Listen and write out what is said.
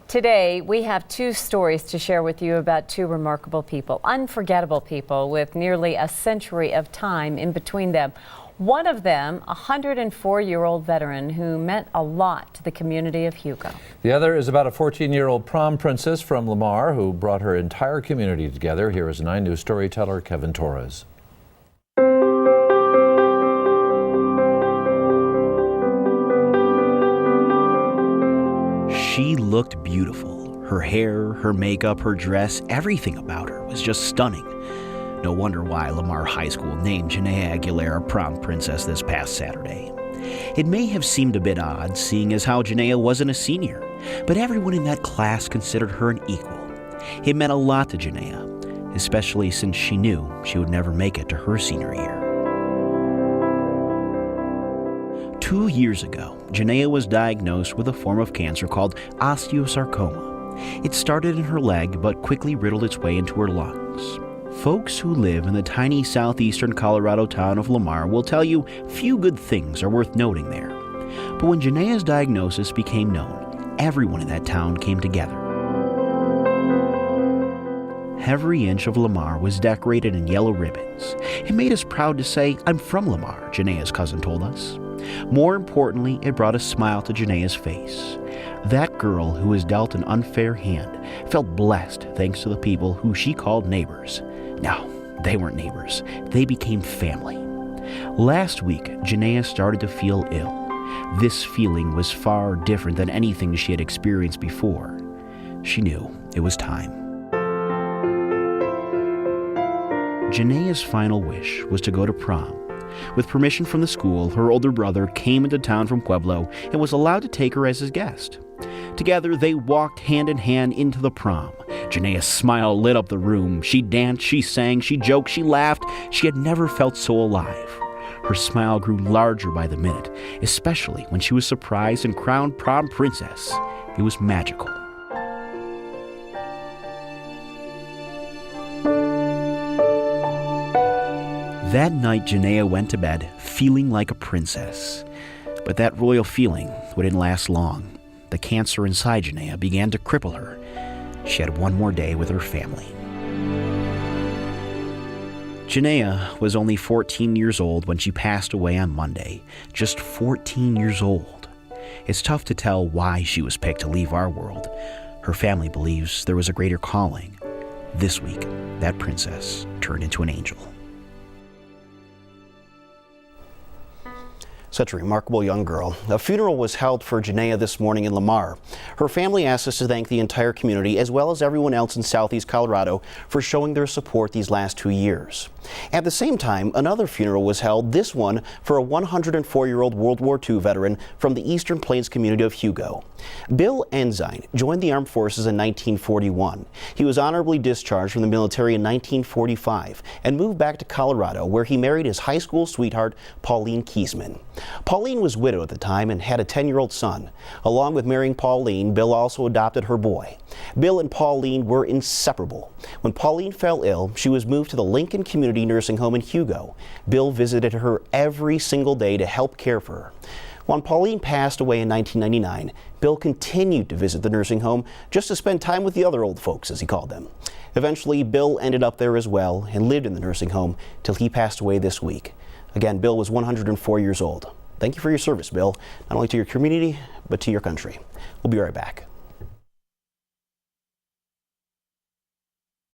Today, we have two stories to share with you about two remarkable people, unforgettable people with nearly a century of time in between them. One of them, a 104-year-old veteran who meant a lot to the community of Hugo. The other is about a 14-year-old prom princess from Lamar who brought her entire community together. Here is 9 News storyteller Kevin Torres. She looked beautiful. Her hair, her makeup, her dress, everything about her was just stunning. No wonder why Lamar High School named Janaea Aguilera prom princess this past Saturday. It may have seemed a bit odd, seeing as how Janaea wasn't a senior, but everyone in that class considered her an equal. It meant a lot to Janaea, especially since she knew she would never make it to her senior year. 2 years ago, Janaea was diagnosed with a form of cancer called osteosarcoma. It started in her leg but quickly riddled its way into her lungs. Folks who live in the tiny southeastern Colorado town of Lamar will tell you few good things are worth noting there. But when Janaea's diagnosis became known, everyone in that town came together. Every inch of Lamar was decorated in yellow ribbons. It made us proud to say, "I'm from Lamar," Janaea's cousin told us. More importantly, it brought a smile to Janaea's face. That girl who was dealt an unfair hand felt blessed thanks to the people who she called neighbors. No, they weren't neighbors. They became family. Last week, Janaea started to feel ill. This feeling was far different than anything she had experienced before. She knew it was time. Janaea's final wish was to go to prom. With permission from the school, her older brother came into town from Pueblo and was allowed to take her as his guest. Together, they walked hand in hand into the prom. Janaea's smile lit up the room. She danced, she sang, she joked, she laughed. She had never felt so alive. Her smile grew larger by the minute, especially when she was surprised and crowned prom princess. It was magical. That night, Janaea went to bed feeling like a princess. But that royal feeling wouldn't last long. The cancer inside Janaea began to cripple her. She had one more day with her family. Janaea was only 14 years old when she passed away on Monday. Just 14 years old. It's tough to tell why she was picked to leave our world. Her family believes there was a greater calling. This week, that princess turned into an angel. Such a remarkable young girl. A funeral was held for Janaea this morning in Lamar. Her family asked us to thank the entire community as well as everyone else in Southeast Colorado for showing their support these last 2 years. At the same time, another funeral was held, this one for a 104-year-old World War II veteran from the Eastern Plains community of Hugo. Bill Ensign joined the armed forces in 1941. He was honorably discharged from the military in 1945 and moved back to Colorado, where he married his high school sweetheart, Pauline Kiesman. Pauline was widowed at the time and had a 10-year-old son. Along with marrying Pauline, Bill also adopted her boy. Bill and Pauline were inseparable. When Pauline fell ill, she was moved to the Lincoln Community Nursing Home in Hugo. Bill visited her every single day to help care for her. When Pauline passed away in 1999, Bill continued to visit the nursing home just to spend time with the other old folks, as he called them. Eventually, Bill ended up there as well and lived in the nursing home till he passed away this week. Again, Bill was 104 years old. Thank you for your service, Bill, not only to your community, but to your country. We'll be right back.